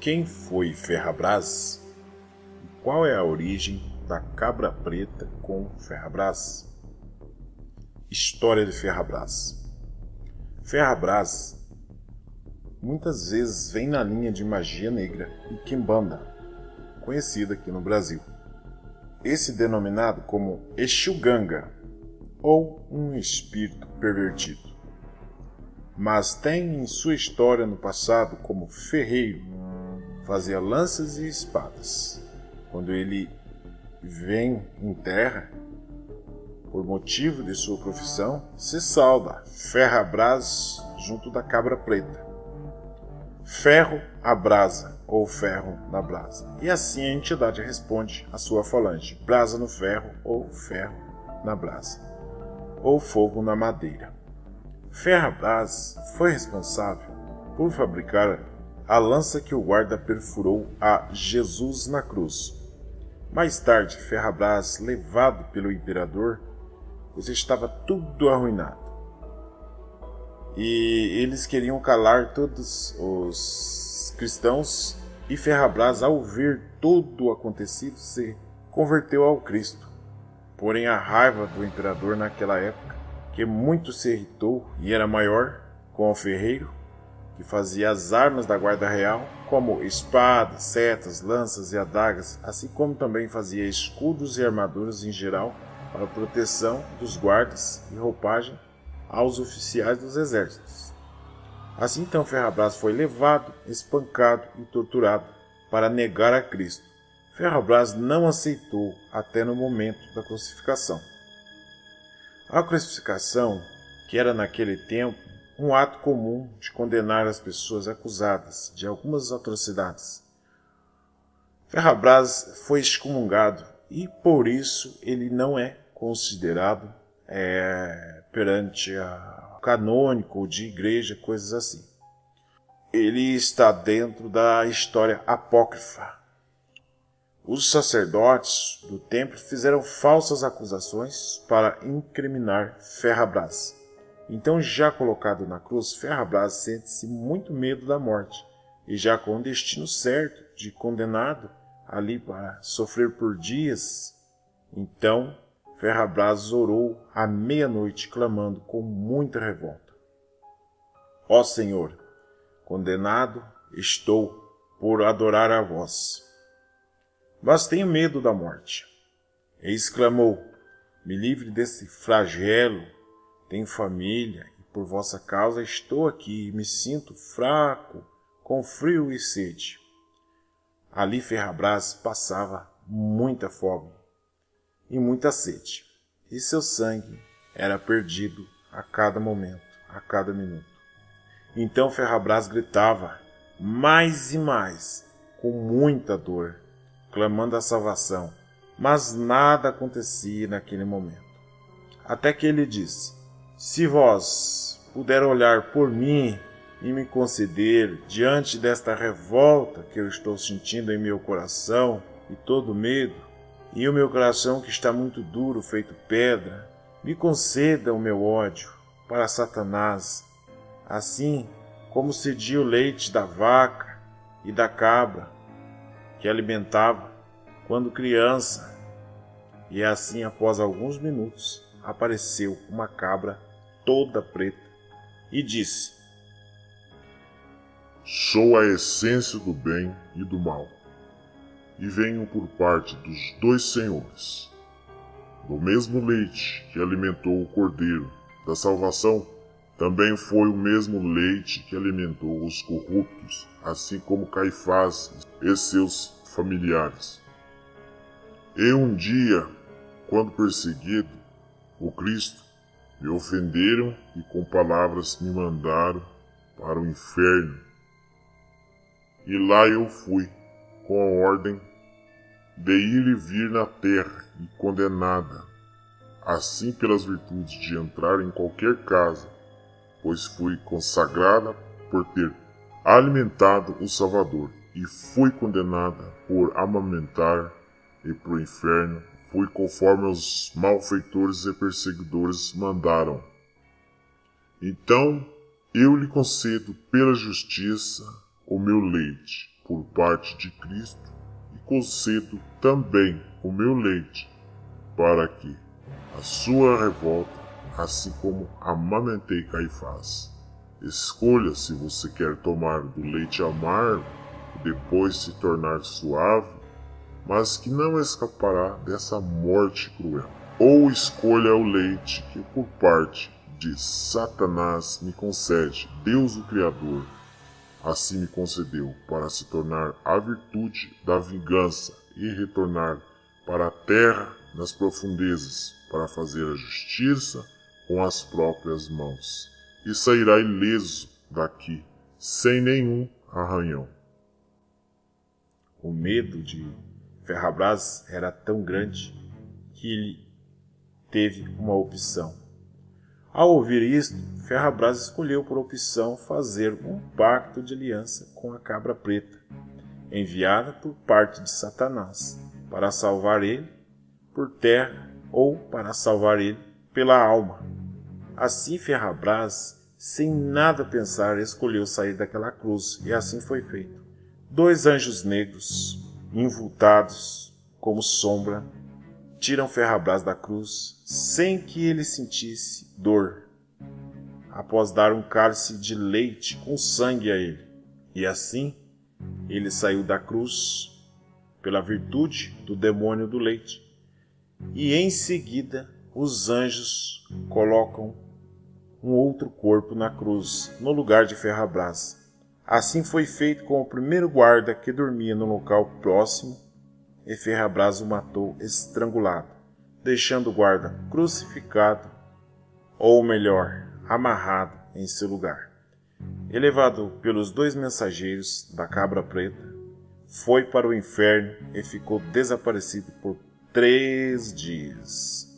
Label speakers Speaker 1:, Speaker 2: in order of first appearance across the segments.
Speaker 1: Quem foi Ferrabras? E qual é a origem da cabra preta com Ferrabras? História de Ferrabras. Ferrabras muitas vezes vem na linha de magia negra e quimbanda, conhecida aqui no Brasil. Esse denominado como Exu-ganga, ou um espírito pervertido. Mas tem em sua história no passado como ferreiro, fazia lanças e espadas. Quando ele vem em terra, por motivo de sua profissão, se sauda Ferrabras junto da cabra preta. Ferro à brasa, ou ferro na brasa. E assim a entidade responde à sua falange: brasa no ferro, ou ferro na brasa, ou fogo na madeira. Ferrabras foi responsável por fabricar a lança que o guarda perfurou a Jesus na cruz. Mais tarde, Ferrabras, levado pelo imperador, pois estava tudo arruinado, e eles queriam calar todos os cristãos, e Ferrabras, ao ver todo o acontecido, se converteu ao Cristo. Porém, a raiva do imperador naquela época, que muito se irritou e era maior com o ferreiro, que fazia as armas da guarda real, como espadas, setas, lanças e adagas, assim como também fazia escudos e armaduras em geral para proteção dos guardas e roupagem aos oficiais dos exércitos. Assim então Ferrabras foi levado, espancado e torturado para negar a Cristo. Ferrabras não aceitou até no momento da crucificação. A crucificação, que era naquele tempo um ato comum de condenar as pessoas acusadas de algumas atrocidades, Ferrabras foi excomungado e por isso ele não é considerado perante a canônico de igreja, coisas assim. Ele está dentro da história apócrifa. Os sacerdotes do templo fizeram falsas acusações para incriminar Ferrabras. Então, já colocado na cruz, Ferrabras sente-se muito medo da morte, e já com o destino certo de condenado ali para sofrer por dias. Então, Ferrabras orou à meia-noite, clamando com muita revolta: Ó Senhor, condenado estou por adorar a vós, mas tenho medo da morte. E exclamou: me livre desse flagelo, tenho família, e por vossa causa estou aqui, e me sinto fraco, com frio e sede. Ali Ferrabras passava muita fome e muita sede, e seu sangue era perdido a cada momento, a cada minuto. Então Ferrabras gritava mais e mais, com muita dor, clamando a salvação, mas nada acontecia naquele momento. Até que ele disse: se vós puder olhar por mim e me conceder, diante desta revolta que eu estou sentindo em meu coração e todo medo, e o meu coração que está muito duro, feito pedra, me conceda o meu ódio para Satanás, assim como cedi o leite da vaca e da cabra que alimentava quando criança. E assim, após alguns minutos, apareceu uma cabra toda preta e disse:
Speaker 2: sou a essência do bem e do mal, e venho por parte dos dois senhores. Do mesmo leite que alimentou o cordeiro da salvação, também foi o mesmo leite que alimentou os corruptos, assim como Caifás e seus familiares. E um dia, quando perseguido, o Cristo, me ofenderam e com palavras me mandaram para o inferno. E lá eu fui, com a ordem de ir e vir na terra, e condenada, assim pelas virtudes de entrar em qualquer casa, pois fui consagrada por ter alimentado o Salvador, e fui condenada por amamentar, e pro inferno fui conforme os malfeitores e perseguidores mandaram. Então eu lhe concedo pela justiça o meu leite, por parte de Cristo e concedo também o meu leite, para que a sua revolta, assim como amamentei Caifás. Escolha se você quer tomar do leite amargo e depois se tornar suave, mas que não escapará dessa morte cruel. Ou escolha o leite que por parte de Satanás me concede Deus o Criador. Assim me concedeu para se tornar a virtude da vingança e retornar para a terra nas profundezas para fazer a justiça com as próprias mãos. E sairá ileso daqui, sem nenhum arranhão.
Speaker 1: O medo de Ferrabras era tão grande que ele teve uma opção. Ao ouvir isto, Ferrabras escolheu por opção fazer um pacto de aliança com a cabra preta, enviada por parte de Satanás, para salvar ele por terra ou para salvar ele pela alma. Assim Ferrabras, sem nada pensar, escolheu sair daquela cruz, e assim foi feito. 2 anjos negros, envoltados como sombra, tiram Ferrabras da cruz sem que ele sentisse dor, após dar um cálice de leite com sangue a ele. E assim ele saiu da cruz pela virtude do demônio do leite. E em seguida os anjos colocam um outro corpo na cruz, no lugar de Ferrabras. Assim foi feito com o primeiro guarda que dormia no local próximo, e Ferrabras o matou estrangulado, deixando o guarda crucificado, ou melhor, amarrado em seu lugar. Elevado pelos 2 mensageiros da cabra preta, foi para o inferno e ficou desaparecido por 3 dias.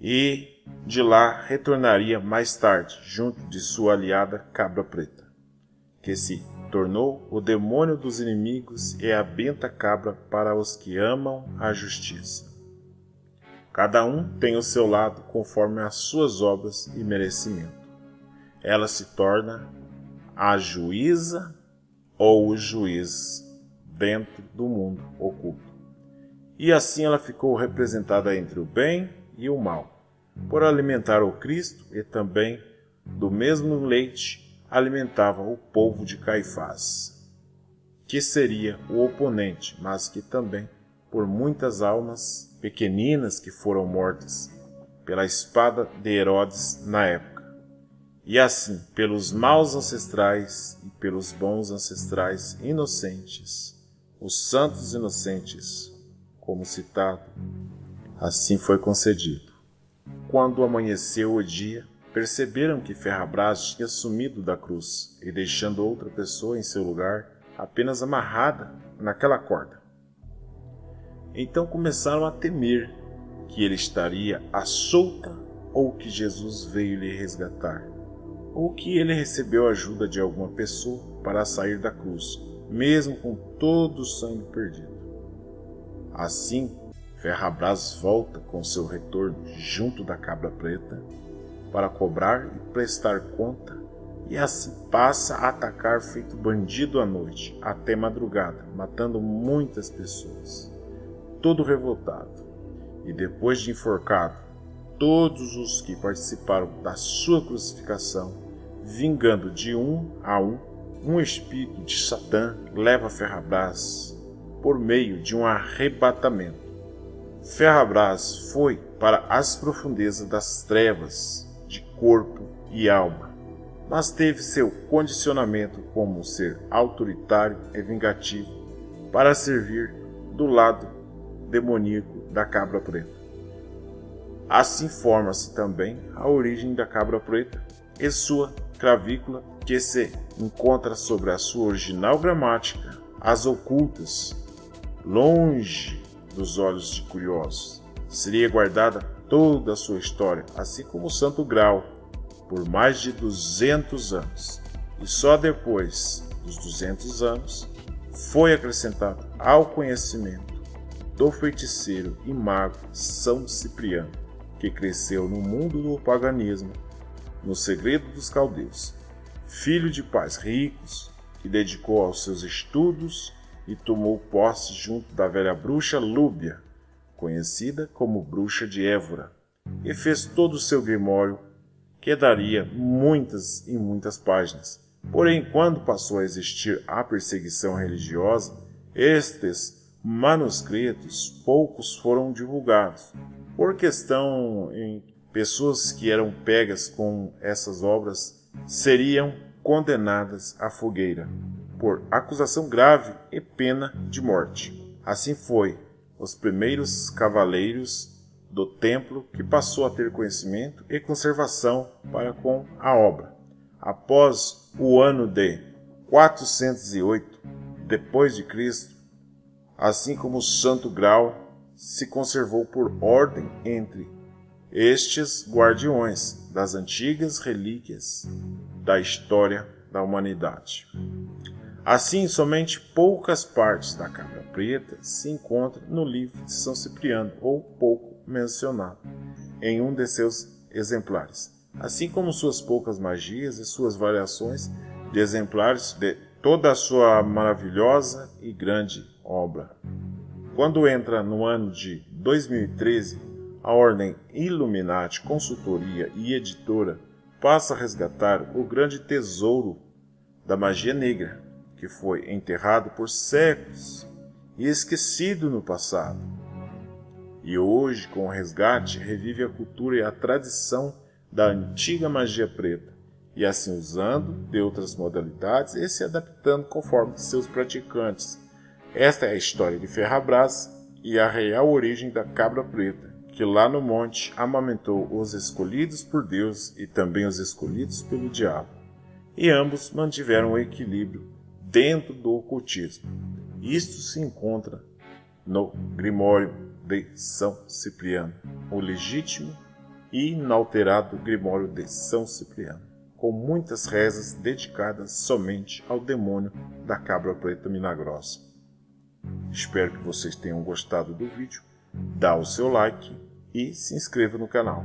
Speaker 1: E de lá retornaria mais tarde, junto de sua aliada cabra preta, que se tornou o demônio dos inimigos e a benta cabra para os que amam a justiça. Cada um tem o seu lado conforme as suas obras e merecimento. Ela se torna a juíza ou o juiz dentro do mundo oculto. E assim ela ficou representada entre o bem e o mal, por alimentar o Cristo, e também do mesmo leite alimentava o povo de Caifás, que seria o oponente, mas que também por muitas almas pequeninas que foram mortas pela espada de Herodes na época. E assim, pelos maus ancestrais e pelos bons ancestrais inocentes, os santos inocentes, como citado, assim foi concedido. Quando amanheceu o dia, perceberam que Ferrabras tinha sumido da cruz e deixando outra pessoa em seu lugar, apenas amarrada naquela corda. Então começaram a temer que ele estaria à solta, ou que Jesus veio lhe resgatar, ou que ele recebeu ajuda de alguma pessoa para sair da cruz, mesmo com todo o sangue perdido. Assim, Ferrabras volta com seu retorno junto da cabra preta para cobrar e prestar conta, e assim passa a atacar feito bandido à noite, até madrugada, matando muitas pessoas, todo revoltado. E depois de enforcado todos os que participaram da sua crucificação, vingando de um a um espírito de Satã leva Ferrabras por meio de um arrebatamento. Ferrabras foi para as profundezas das trevas de corpo e alma, mas teve seu condicionamento como ser autoritário e vingativo para servir do lado demoníaco da cabra preta. Assim forma-se também a origem da cabra preta e sua cravícula, que se encontra sobre a sua original gramática, as ocultas, longe dos olhos de curiosos. Seria guardada toda a sua história, assim como o Santo Graal, por mais de 200 anos. E só depois dos 200 anos foi acrescentado ao conhecimento do feiticeiro e mago São Cipriano, que cresceu no mundo do paganismo, no segredo dos caldeus, filho de pais ricos, que dedicou aos seus estudos e tomou posse junto da velha bruxa Lúbia, conhecida como Bruxa de Évora, e fez todo o seu grimório, que daria muitas e muitas páginas. Porém, quando passou a existir a perseguição religiosa, estes manuscritos poucos foram divulgados, por questão em pessoas que eram pegas com essas obras seriam condenadas à fogueira, por acusação grave e pena de morte. Assim foi, os primeiros cavaleiros do templo que passou a ter conhecimento e conservação para com a obra. Após o ano de 408 depois de Cristo, assim como o Santo Graal se conservou por ordem entre estes guardiões das antigas relíquias da história da humanidade. Assim, somente poucas partes da Cabra Preta se encontram no livro de São Cipriano, ou pouco mencionado, em um de seus exemplares, assim como suas poucas magias e suas variações de exemplares de toda a sua maravilhosa e grande obra. Quando entra no ano de 2013, a Ordem Illuminati Consultoria e Editora passa a resgatar o grande tesouro da magia negra, que foi enterrado por séculos e esquecido no passado. E hoje, com o resgate, revive a cultura e a tradição da antiga magia preta, e assim usando de outras modalidades e se adaptando conforme seus praticantes. Esta é a história de Ferrabras e a real origem da Cabra Preta, que lá no monte amamentou os escolhidos por Deus e também os escolhidos pelo diabo, e ambos mantiveram o equilíbrio dentro do ocultismo. Isto se encontra no Grimório de São Cipriano, o legítimo e inalterado Grimório de São Cipriano, com muitas rezas dedicadas somente ao demônio da Cabra Preta Milagrosa. Espero que vocês tenham gostado do vídeo, dá o seu like e se inscreva no canal.